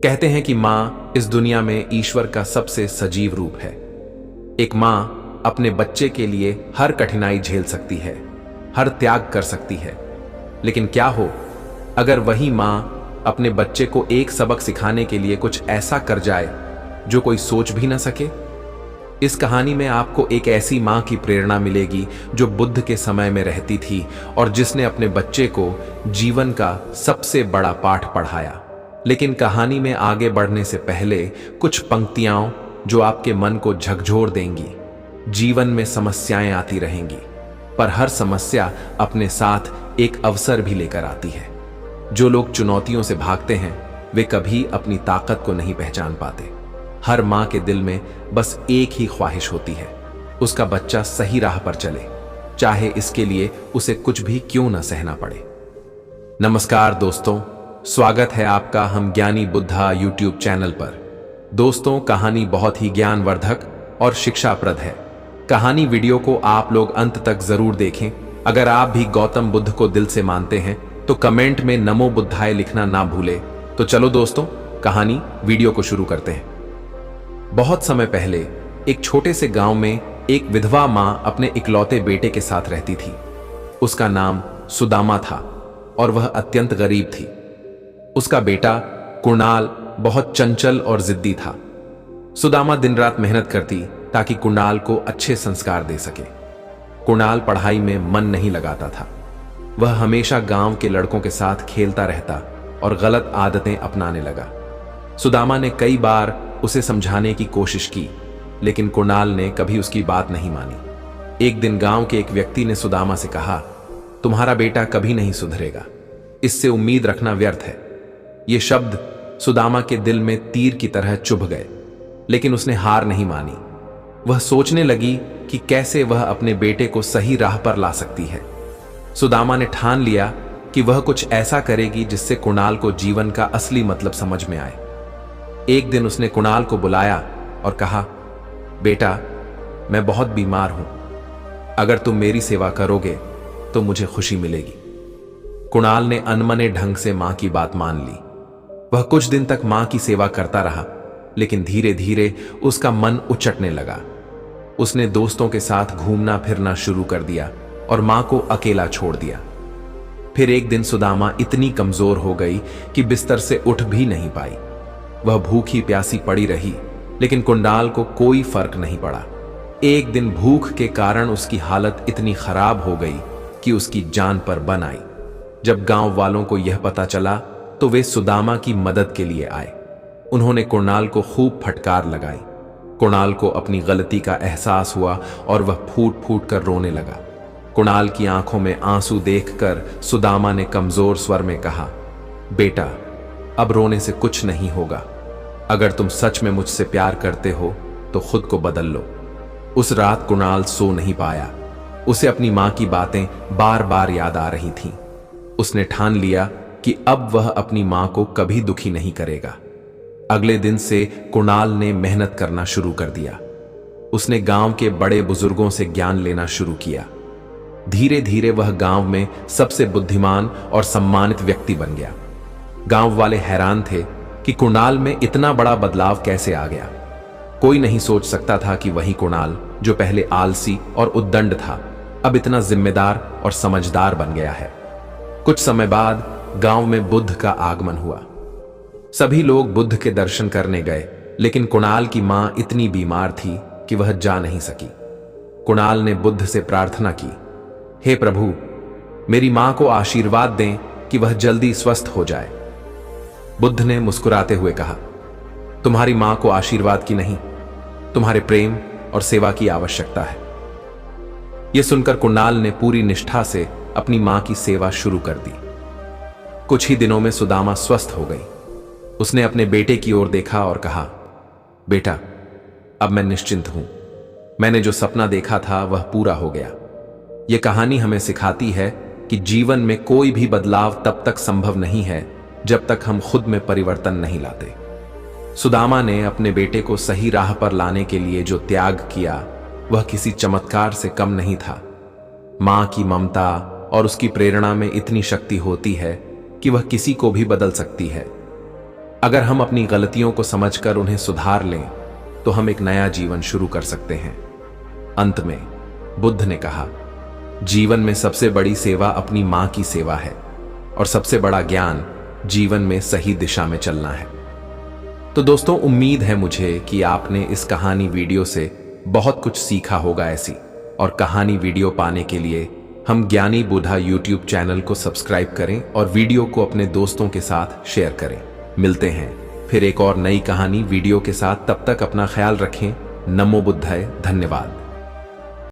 कहते हैं कि माँ इस दुनिया में ईश्वर का सबसे सजीव रूप है। एक माँ अपने बच्चे के लिए हर कठिनाई झेल सकती है, हर त्याग कर सकती है। लेकिन क्या हो अगर वही माँ अपने बच्चे को एक सबक सिखाने के लिए कुछ ऐसा कर जाए जो कोई सोच भी न सके। इस कहानी में आपको एक ऐसी माँ की प्रेरणा मिलेगी जो बुद्ध के समय में रहती थी और जिसने अपने बच्चे को जीवन का सबसे बड़ा पाठ पढ़ाया। लेकिन कहानी में आगे बढ़ने से पहले कुछ पंक्तियां जो आपके मन को झकझोर देंगी। जीवन में समस्याएं आती रहेंगी, पर हर समस्या अपने साथ एक अवसर भी लेकर आती है। जो लोग चुनौतियों से भागते हैं वे कभी अपनी ताकत को नहीं पहचान पाते। हर माँ के दिल में बस एक ही ख्वाहिश होती है, उसका बच्चा सही राह पर चले, चाहे इसके लिए उसे कुछ भी क्यों न सहना पड़े। नमस्कार दोस्तों, स्वागत है आपका हम ज्ञानी बुद्धा यूट्यूब चैनल पर। दोस्तों, कहानी बहुत ही ज्ञानवर्धक और शिक्षाप्रद है। कहानी वीडियो को आप लोग अंत तक जरूर देखें। अगर आप भी गौतम बुद्ध को दिल से मानते हैं तो कमेंट में नमो बुद्धाय लिखना ना भूले। तो चलो दोस्तों, कहानी वीडियो को शुरू करते हैं। बहुत समय पहले एक छोटे से गांव में एक विधवा मां अपने इकलौते बेटे के साथ रहती थी। उसका नाम सुदामा था और वह अत्यंत गरीब थी। उसका बेटा कुणाल बहुत चंचल और जिद्दी था। सुदामा दिन रात मेहनत करती ताकि कुणाल को अच्छे संस्कार दे सके। कुणाल पढ़ाई में मन नहीं लगाता था। वह हमेशा गांव के लड़कों के साथ खेलता रहता और गलत आदतें अपनाने लगा। सुदामा ने कई बार उसे समझाने की कोशिश की, लेकिन कुणाल ने कभी उसकी बात नहीं मानी। एक दिन गांव के एक व्यक्ति ने सुदामा से कहा, तुम्हारा बेटा कभी नहीं सुधरेगा, इससे उम्मीद रखना व्यर्थ है। ये शब्द सुदामा के दिल में तीर की तरह चुभ गए, लेकिन उसने हार नहीं मानी। वह सोचने लगी कि कैसे वह अपने बेटे को सही राह पर ला सकती है। सुदामा ने ठान लिया कि वह कुछ ऐसा करेगी जिससे कुणाल को जीवन का असली मतलब समझ में आए। एक दिन उसने कुणाल को बुलाया और कहा, बेटा, मैं बहुत बीमार हूं, अगर तुम मेरी सेवा करोगे तो मुझे खुशी मिलेगी। कुणाल ने अनमने ढंग से मां की बात मान ली। वह कुछ दिन तक मां की सेवा करता रहा, लेकिन धीरे धीरे उसका मन उचटने लगा। उसने दोस्तों के साथ घूमना फिरना शुरू कर दिया और मां को अकेला छोड़ दिया। फिर एक दिन सुदामा इतनी कमजोर हो गई कि बिस्तर से उठ भी नहीं पाई। वह भूखी प्यासी पड़ी रही, लेकिन कुणाल को कोई फर्क नहीं पड़ा। एक दिन भूख के कारण उसकी हालत इतनी खराब हो गई कि उसकी जान पर बन आई। जब गांव वालों को यह पता चला तो वे सुदामा की मदद के लिए आए। उन्होंने कुणाल को खूब फटकार लगाई। कुणाल को अपनी गलती का एहसास हुआ और वह फूट फूट कर रोने लगा। कुणाल की आंखों में आंसू देखकर सुदामा ने कमजोर स्वर में कहा, बेटा, अब रोने से कुछ नहीं होगा। अगर तुम सच में मुझसे प्यार करते हो तो खुद को बदल लो। उस रात कुणाल सो नहीं पाया। उसे अपनी मां की बातें बार बार याद आ रही थीं। उसने ठान लिया कि अब वह अपनी मां को कभी दुखी नहीं करेगा। अगले दिन से कुणाल ने मेहनत करना शुरू कर दिया। उसने गांव के बड़े बुजुर्गों से ज्ञान लेना शुरू किया। धीरे धीरे वह गांव में सबसे बुद्धिमान और सम्मानित व्यक्ति बन गया। गांव वाले हैरान थे कि कुणाल में इतना बड़ा बदलाव कैसे आ गया। कोई नहीं सोच सकता था कि वही कुणाल, जो पहले आलसी और उद्दंड था, अब इतना जिम्मेदार और समझदार बन गया है। कुछ समय बाद गांव में बुद्ध का आगमन हुआ। सभी लोग बुद्ध के दर्शन करने गए, लेकिन कुणाल की मां इतनी बीमार थी कि वह जा नहीं सकी। कुणाल ने बुद्ध से प्रार्थना की, हे प्रभु, मेरी मां को आशीर्वाद दें कि वह जल्दी स्वस्थ हो जाए। बुद्ध ने मुस्कुराते हुए कहा, तुम्हारी मां को आशीर्वाद की नहीं, तुम्हारे प्रेम और सेवा की आवश्यकता है। यह सुनकर कुणाल ने पूरी निष्ठा से अपनी मां की सेवा शुरू कर दी। कुछ ही दिनों में सुदामा स्वस्थ हो गई। उसने अपने बेटे की ओर देखा और कहा, बेटा, अब मैं निश्चिंत हूं। मैंने जो सपना देखा था वह पूरा हो गया। यह कहानी हमें सिखाती है कि जीवन में कोई भी बदलाव तब तक संभव नहीं है जब तक हम खुद में परिवर्तन नहीं लाते। सुदामा ने अपने बेटे को सही राह पर लाने के लिए जो त्याग किया वह किसी चमत्कार से कम नहीं था। मां की ममता और उसकी प्रेरणा में इतनी शक्ति होती है कि वह किसी को भी बदल सकती है। अगर हम अपनी गलतियों को समझकर उन्हें सुधार लें तो हम एक नया जीवन शुरू कर सकते हैं। अंत में बुद्ध ने कहा, जीवन में सबसे बड़ी सेवा अपनी मां की सेवा है और सबसे बड़ा ज्ञान जीवन में सही दिशा में चलना है। तो दोस्तों, उम्मीद है मुझे कि आपने इस कहानी वीडियो से बहुत कुछ सीखा होगा ऐसी। और कहानी वीडियो पाने के लिए हम ज्ञानी बुद्धा यूट्यूब चैनल को सब्सक्राइब करें और वीडियो को अपने दोस्तों के साथ शेयर करें। मिलते हैं फिर एक और नई कहानी वीडियो के साथ। तब तक अपना ख्याल रखें। नमो बुद्धाय। धन्यवाद।